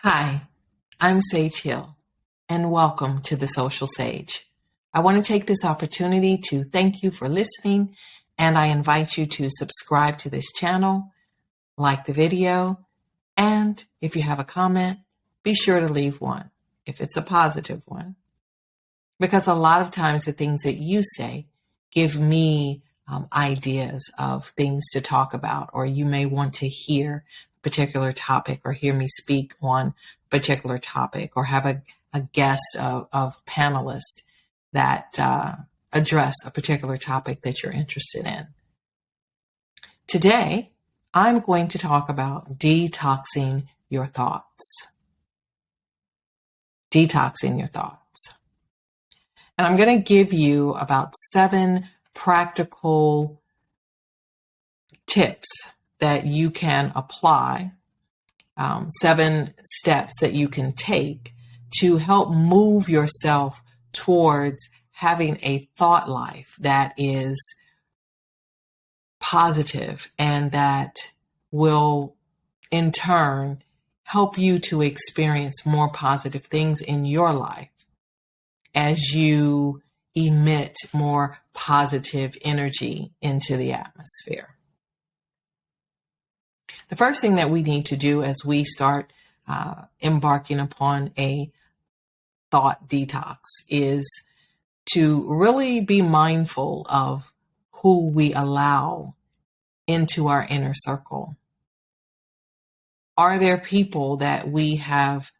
Hi, I'm Sage Hill, and welcome to the Soulcial Sage. I want to take this opportunity to thank you for listening, and I invite you to subscribe to this channel, like the video, and if you have a comment, be sure to leave one, if it's a positive one. Because a lot of times the things that you say give me ideas of things to talk about, or you may want to hear a particular topic or hear me speak on a particular topic, or have a guest of panelists that address a particular topic that you're interested in. Today, I'm going to talk about detoxing your thoughts. Detoxing your thoughts. And I'm going to give you about 7 practical tips that you can apply, 7 steps that you can take to help move yourself towards having a thought life that is positive and that will in turn help you to experience more positive things in your life as you emit more positive energy into the atmosphere. The first thing that we need to do as we start embarking upon a thought detox is to really be mindful of who we allow into our inner circle. Are there people that we have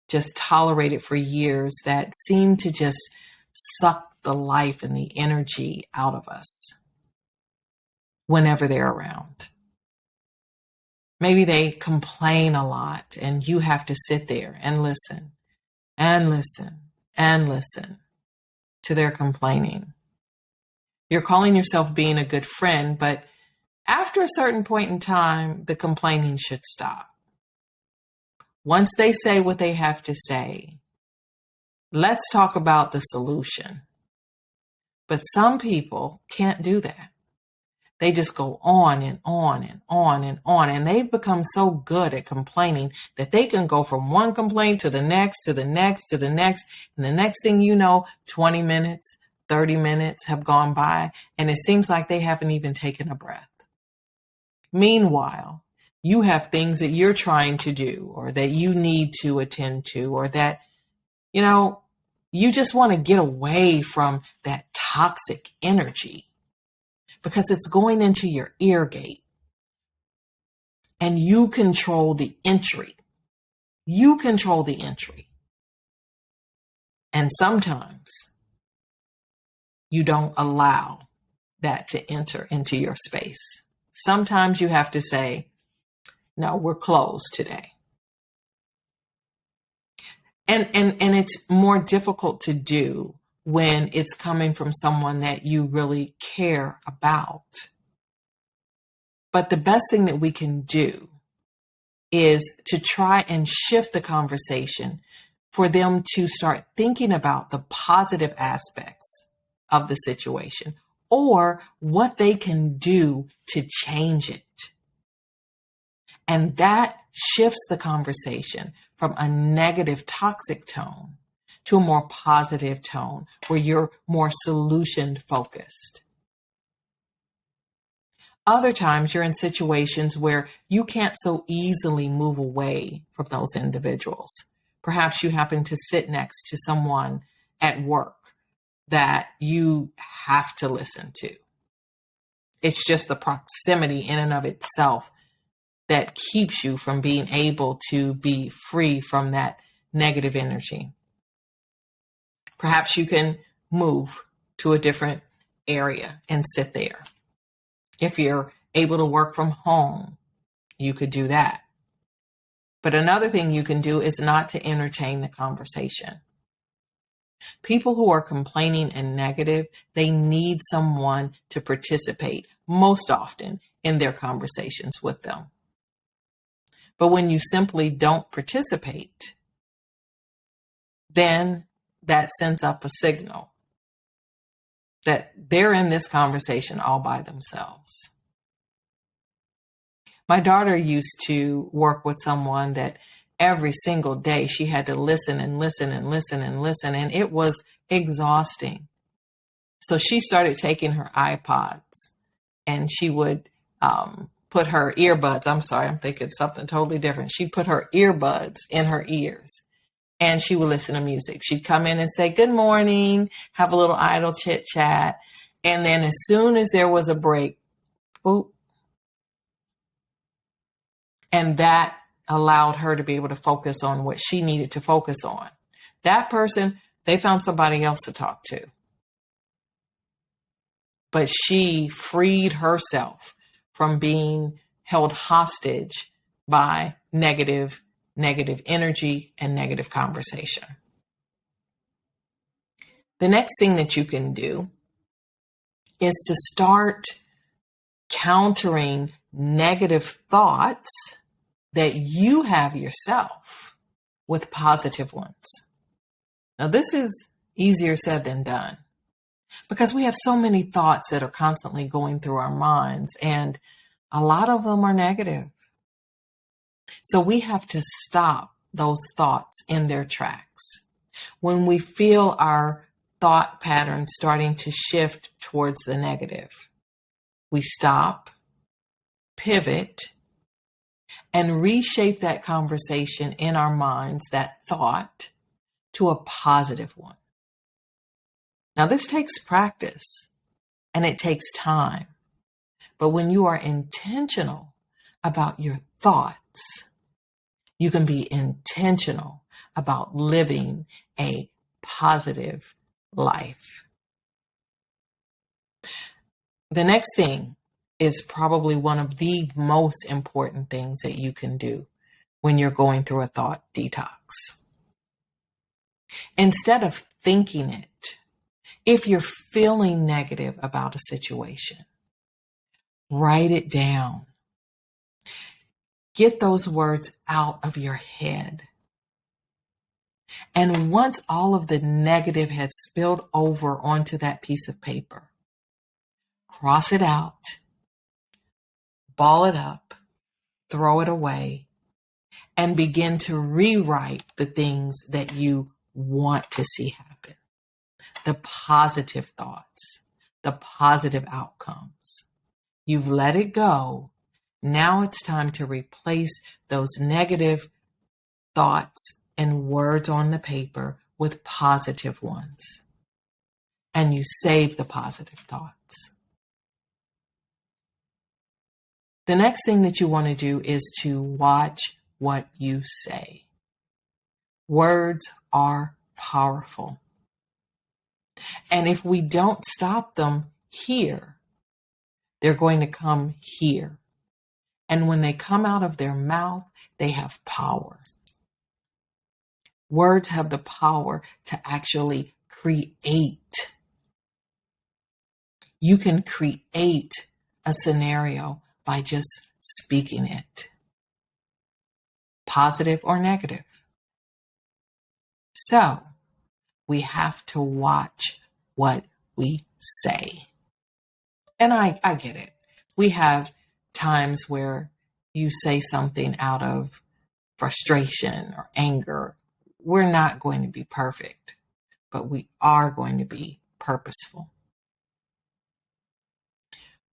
just tolerated for years that seem to just suck the life and the energy out of us whenever they're around? Maybe they complain a lot and you have to sit there and listen and listen and listen to their complaining. You're calling yourself being a good friend, but after a certain point in time, the complaining should stop. Once they say what they have to say, let's talk about the solution. But some people can't do that. They just go on and on and on and on. And they've become so good at complaining that they can go from one complaint to the next, to the next, to the next. And the next thing you know, 20 minutes, 30 minutes have gone by. And it seems like they haven't even taken a breath. Meanwhile, you have things that you're trying to do or that you need to attend to, or that, you just want to get away from that toxic energy because it's going into your ear gate and you control the entry. You control the entry. And sometimes you don't allow that to enter into your space. Sometimes you have to say, no, we're closed today. And it's more difficult to do when it's coming from someone that you really care about. But the best thing that we can do is to try and shift the conversation for them to start thinking about the positive aspects of the situation or what they can do to change it. And that shifts the conversation from a negative, toxic tone to a more positive tone where you're more solution focused. Other times you're in situations where you can't so easily move away from those individuals. Perhaps you happen to sit next to someone at work that you have to listen to. It's just the proximity in and of itself that keeps you from being able to be free from that negative energy. Perhaps you can move to a different area and sit there. If you're able to work from home, you could do that. But another thing you can do is not to entertain the conversation. People who are complaining and negative, they need someone to participate most often in their conversations with them. But when you simply don't participate, then that sends up a signal that they're in this conversation all by themselves. My daughter used to work with someone that every single day. She had to listen and listen and listen and listen, and it was exhausting. So she started taking her iPods, and she would put her earbuds. I'm sorry, I'm thinking something totally different. She'd put her earbuds in her ears, and she would listen to music. She'd come in and say, good morning, have a little idle chit chat. And then as soon as there was a break, boop. And that allowed her to be able to focus on what she needed to focus on. That person, they found somebody else to talk to. But she freed herself from being held hostage by negative energy and negative conversation. The next thing that you can do is to start countering negative thoughts that you have yourself with positive ones. Now, this is easier said than done because we have so many thoughts that are constantly going through our minds, and a lot of them are negative. So we have to stop those thoughts in their tracks. When we feel our thought pattern starting to shift towards the negative, we stop, pivot, and reshape that conversation in our minds, that thought, to a positive one. Now, this takes practice and it takes time. But when you are intentional about your thoughts, you can be intentional about living a positive life. The next thing is probably one of the most important things that you can do when you're going through a thought detox. Instead of thinking it, if you're feeling negative about a situation, write it down. Get those words out of your head. And once all of the negative has spilled over onto that piece of paper, cross it out, ball it up, throw it away, and begin to rewrite the things that you want to see happen. The positive thoughts, the positive outcomes. You've let it go. Now it's time to replace those negative thoughts and words on the paper with positive ones. And you save the positive thoughts. The next thing that you want to do is to watch what you say. Words are powerful. And if we don't stop them here, they're going to come here. And when they come out of their mouth, they have power. Words have the power to actually create. You can create a scenario by just speaking it, positive or negative. So we have to watch what we say. And I get it. We have times where you say something out of frustration or anger. We're not going to be perfect, but we are going to be purposeful.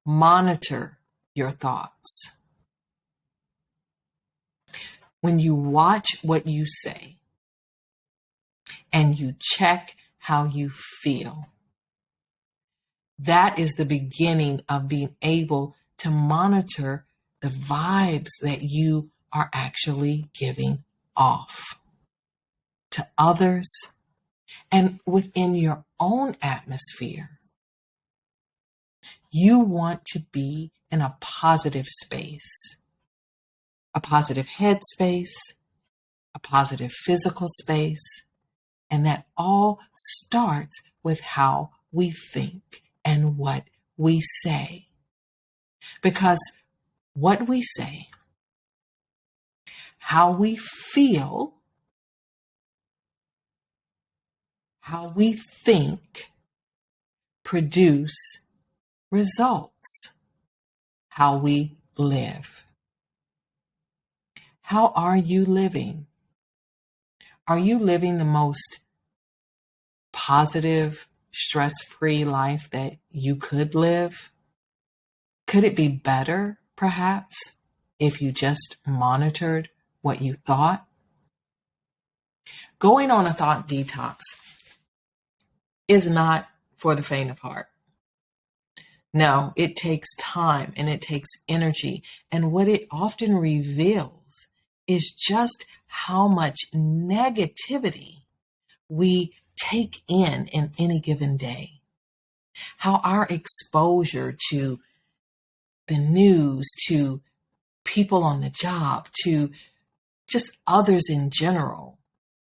Monitor your thoughts. When you watch what you say and you check how you feel, that is the beginning of being able to monitor the vibes that you are actually giving off to others and within your own atmosphere. You want to be in a positive space, a positive head space, a positive physical space, and that all starts with how we think and what we say. Because what we say, how we feel, how we think produce results. How we live. How are you living? Are you living the most positive, stress-free life that you could live? Could it be better, perhaps, if you just monitored what you thought? Going on a thought detox is not for the faint of heart. No, it takes time and it takes energy. And what it often reveals is just how much negativity we take in any given day. How our exposure to the news, to people on the job, to just others in general,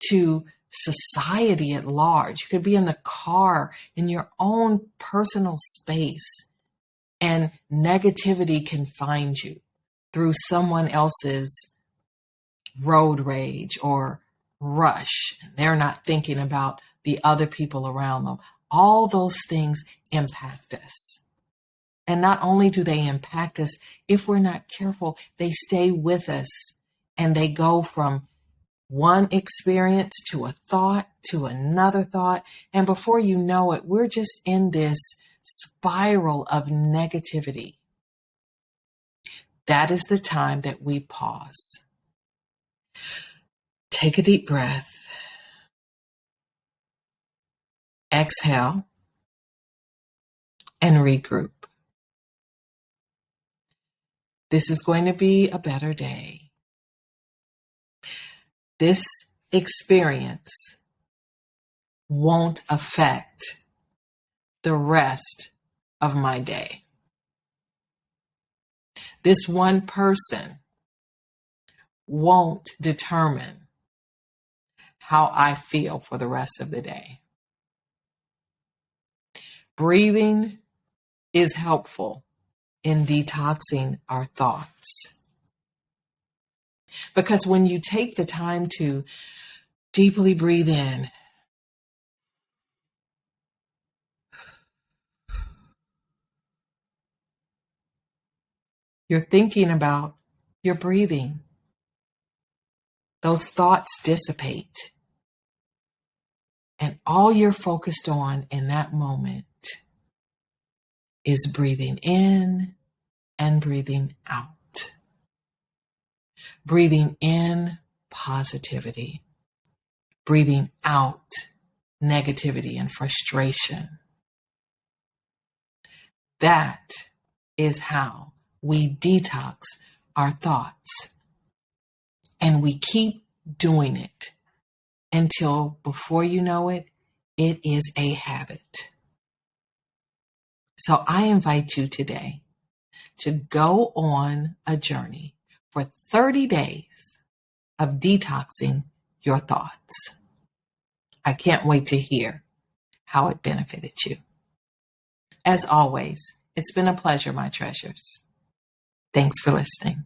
to society at large. You could be in the car in your own personal space, and negativity can find you through someone else's road rage or rush. They're not thinking about the other people around them. All those things impact us. And not only do they impact us, if we're not careful, they stay with us and they go from one experience to a thought to another thought. And before you know it, we're just in this spiral of negativity. That is the time that we pause. Take a deep breath. Exhale and regroup. This is going to be a better day. This experience won't affect the rest of my day. This one person won't determine how I feel for the rest of the day. Breathing is helpful in detoxing our thoughts. Because when you take the time to deeply breathe in, you're thinking about your breathing. Those thoughts dissipate. And all you're focused on in that moment is breathing in and breathing out. Breathing in positivity. Breathing out negativity and frustration. That is how we detox our thoughts. And we keep doing it until before you know it, it is a habit. So I invite you today to go on a journey for 30 days of detoxing your thoughts. I can't wait to hear how it benefited you. As always, it's been a pleasure, my treasures. Thanks for listening.